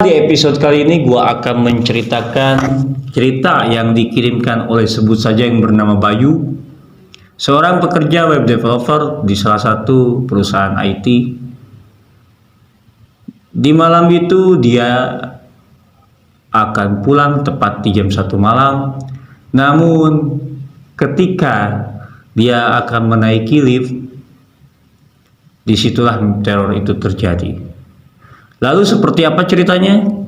Di episode kali ini gua akan menceritakan cerita yang dikirimkan oleh sebut saja yang bernama Bayu, seorang pekerja web developer di salah satu perusahaan IT. Di malam itu dia akan pulang tepat di jam 1 malam. Namun ketika dia akan menaiki lift, disitulah teror itu terjadi. Lalu seperti apa ceritanya?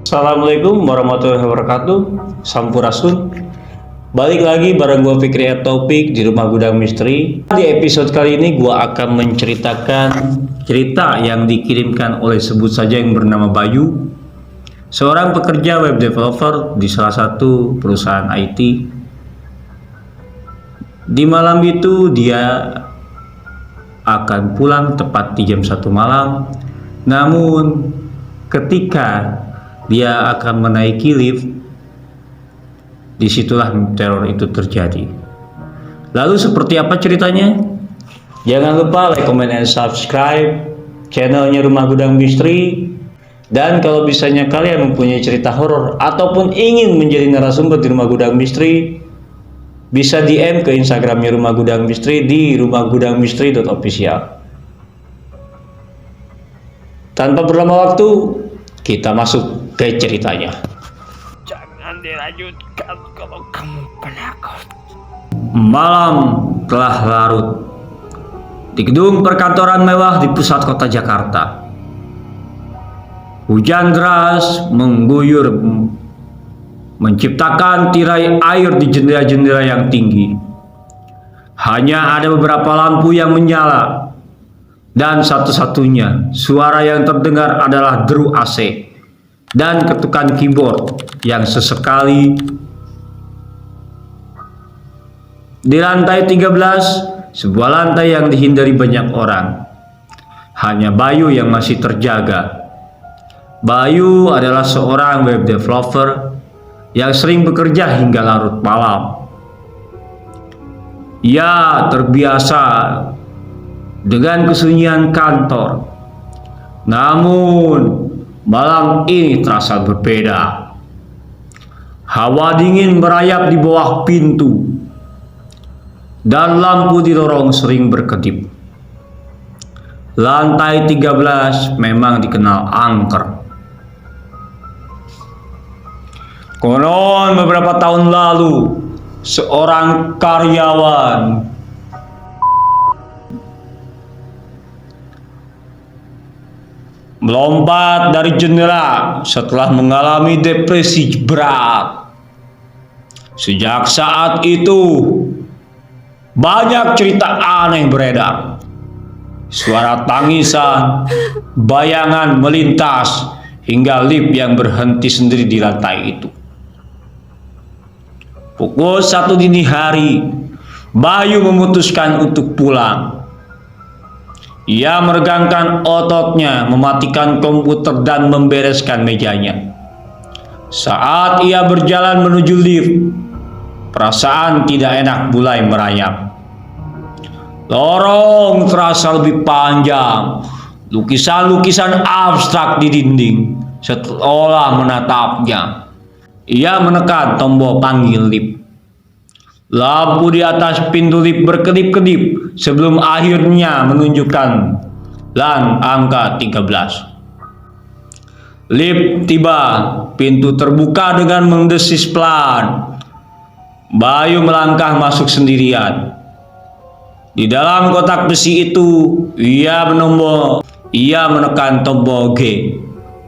Assalamualaikum warahmatullahi wabarakatuh. Sampurasun. Balik lagi bareng gue Fikri Taufik di Rumah Gudang Misteri. Di episode kali ini gue akan menceritakan cerita yang dikirimkan oleh sebut saja yang bernama Bayu, seorang pekerja web developer di salah satu perusahaan IT. Di malam itu dia akan pulang tepat di jam 1 malam. Namun ketika dia akan menaiki lift, disitulah teror itu terjadi. Lalu seperti apa ceritanya? Jangan lupa like, comment, and subscribe channelnya Rumah Gudang Misteri. Dan kalau bisanya kalian mempunyai cerita horor ataupun ingin menjadi narasumber di Rumah Gudang Misteri, bisa DM ke Instagramnya Rumah Gudang Misteri di rumahgudangmisteri.official. Tanpa berlama waktu, kita masuk ke ceritanya. Jangan dilanjutkan kalau kamu penakut. Malam telah larut di gedung perkantoran mewah di pusat kota Jakarta. Hujan deras mengguyur, menciptakan tirai air di jendela-jendela yang tinggi. Hanya ada beberapa lampu yang menyala, dan satu-satunya suara yang terdengar adalah deru AC dan ketukan keyboard yang sesekali. Di lantai 13, sebuah lantai yang dihindari banyak orang, hanya Bayu yang masih terjaga. Bayu adalah seorang web developer yang sering bekerja hingga larut malam. Ia terbiasa dengan kesunyian kantor. Namun malam ini terasa berbeda. Hawa dingin merayap di bawah pintu, dan lampu di lorong sering berkedip. Lantai 13 memang dikenal angker. Konon beberapa tahun lalu, seorang karyawan melompat dari jendela setelah mengalami depresi berat. Sejak saat itu, banyak cerita aneh beredar. Suara tangisan, bayangan melintas, hingga lift yang berhenti sendiri di lantai itu. Pukul 1 dini hari, Bayu memutuskan untuk pulang. Ia meregangkan ototnya, mematikan komputer dan membereskan mejanya. Saat ia berjalan menuju lift, perasaan tidak enak mulai merayap. Lorong terasa lebih panjang, lukisan-lukisan abstrak di dinding seolah menatapnya. Ia menekan tombol panggil lift. Lampu di atas pintu lift berkedip-kedip sebelum akhirnya menunjukkan angka 13. Lift tiba, pintu terbuka dengan mendesis pelan. Bayu melangkah masuk sendirian. Di dalam kotak besi itu, ia menekan tombol G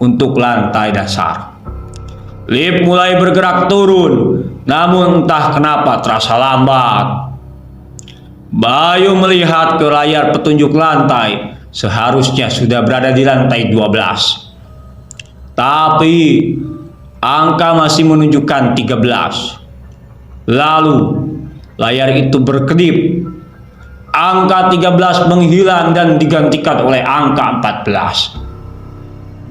untuk lantai dasar. Lift mulai bergerak turun, namun entah kenapa terasa lambat. Bayu melihat ke layar petunjuk lantai seharusnya sudah berada di lantai 12. Tapi angka masih menunjukkan 13. Lalu layar itu berkedip. Angka 13 menghilang dan digantikan oleh angka 14.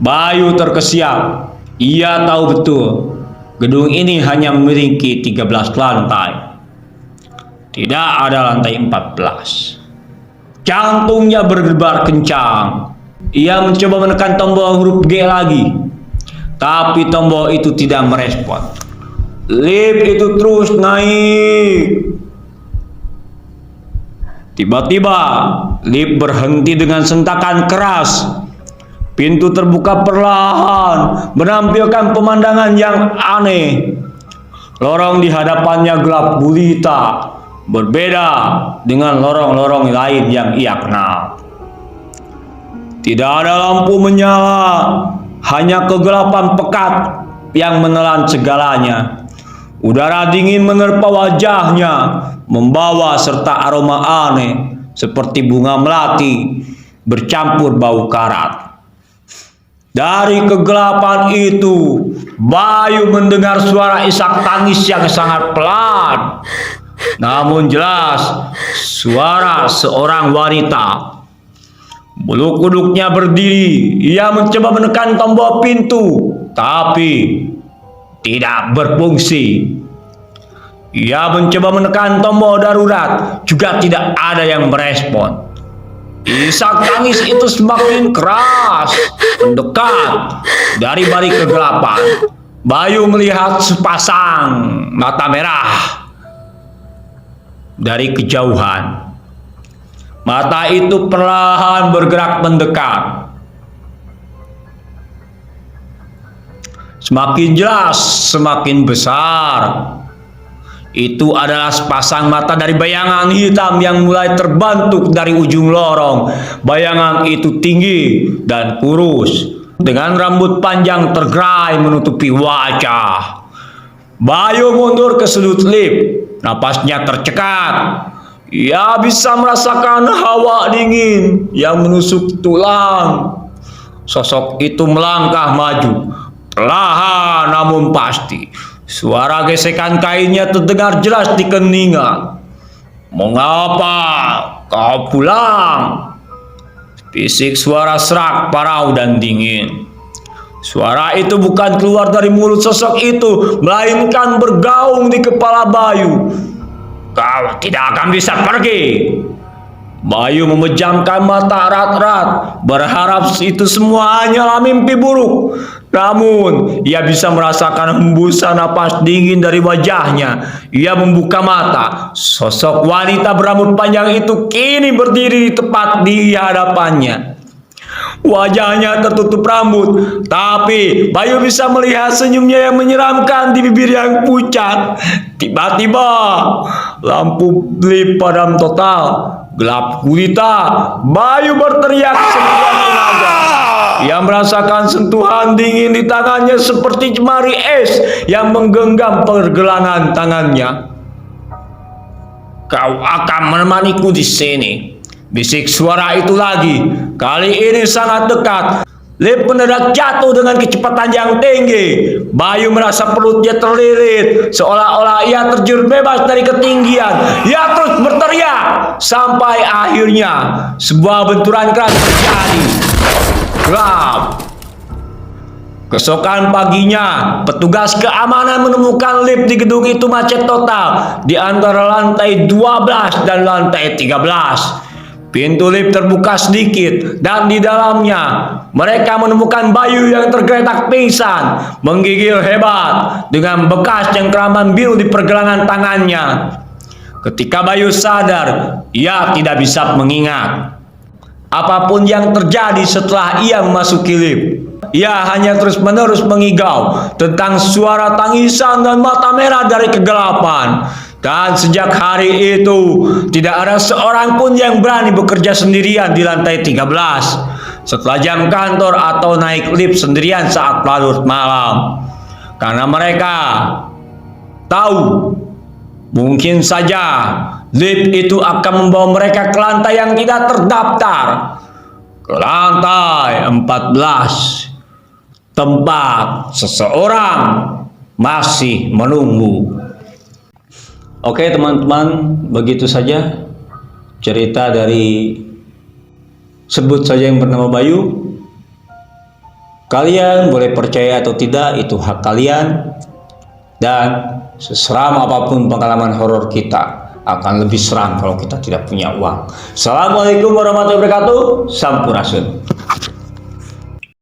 Bayu terkesiap. Ia tahu betul gedung ini hanya memiliki 13 lantai. Tidak ada lantai 14. Jantungnya berdebar kencang. Ia mencoba menekan tombol huruf G lagi, tapi tombol itu tidak merespon. Lift itu terus naik. Tiba-tiba lift berhenti dengan sentakan keras. Pintu terbuka perlahan, menampilkan pemandangan yang aneh. Lorong di hadapannya gelap gulita, berbeda dengan lorong-lorong lain yang ia kenal. Tidak ada lampu menyala, hanya kegelapan pekat yang menelan segalanya. Udara dingin menerpa wajahnya, membawa serta aroma aneh seperti bunga melati bercampur bau karat. Dari kegelapan itu, Bayu mendengar suara isak tangis yang sangat pelan, namun jelas suara seorang wanita. Bulu kuduknya berdiri. Ia mencoba menekan tombol pintu, tapi tidak berfungsi. Ia mencoba menekan tombol darurat, juga tidak ada yang merespon. Isak tangis itu semakin keras, mendekat dari balik kegelapan. Bayu melihat sepasang mata merah dari kejauhan. Mata itu perlahan bergerak mendekat. Semakin jelas, semakin besar. Itu adalah sepasang mata dari bayangan hitam yang mulai terbentuk dari ujung lorong. Bayangan itu tinggi dan kurus, dengan rambut panjang tergerai menutupi wajah. Bayu mundur ke sudut lift. Napasnya tercekat. Ia bisa merasakan hawa dingin yang menusuk tulang. Sosok itu melangkah maju, perlahan namun pasti. Suara gesekan kainnya terdengar jelas di keningan. "Mengapa kau pulang?" Bisik suara serak, parau dan dingin. Suara itu bukan keluar dari mulut sosok itu, melainkan bergaung di kepala Bayu. "Kau tidak akan bisa pergi." Bayu memejamkan mata erat-erat, berharap itu semua hanyalah mimpi buruk. Namun, ia bisa merasakan hembusan napas dingin dari wajahnya. Ia membuka mata. Sosok wanita berambut panjang itu kini berdiri tepat di hadapannya. Wajahnya tertutup rambut, tapi Bayu bisa melihat senyumnya yang menyeramkan di bibir yang pucat. Tiba-tiba, lampu lift padam total. Gelap gulita. Bayu berteriak sekuat tenaga. Ia merasakan sentuhan dingin di tangannya seperti cemari es yang menggenggam pergelangan tangannya. "Kau akan menemaniku di sini," bisik suara itu lagi. Kali ini sangat dekat. Lift mendadak jatuh dengan kecepatan yang tinggi. Bayu merasa perutnya terlilit, seolah-olah ia terjun bebas dari ketinggian. Ia terus berteriak sampai akhirnya sebuah benturan keras terjadi. Gelap. Keesokan paginya, petugas keamanan menemukan lift di gedung itu macet total di antara lantai 12 dan lantai 13. Pintu lift terbuka sedikit dan di dalamnya mereka menemukan Bayu yang tergeletak pingsan, menggigil hebat dengan bekas cengkraman biru di pergelangan tangannya. Ketika Bayu sadar, ia tidak bisa mengingat apapun yang terjadi setelah ia memasuki lift. Ia hanya terus-menerus mengigau tentang suara tangisan dan mata merah dari kegelapan. Dan sejak hari itu, tidak ada seorang pun yang berani bekerja sendirian di lantai 13 setelah jam kantor atau naik lift sendirian saat larut malam. Karena mereka tahu mungkin saja lift itu akan membawa mereka ke lantai yang tidak terdaftar. ke lantai 14 tempat seseorang masih menunggu. Oke teman-teman, begitu saja cerita dari sebut saja yang bernama Bayu. Kalian boleh percaya atau tidak, itu hak kalian. Dan seseram apapun pengalaman horor kita, akan lebih seram kalau kita tidak punya uang. Assalamualaikum warahmatullahi wabarakatuh. Sampurasun.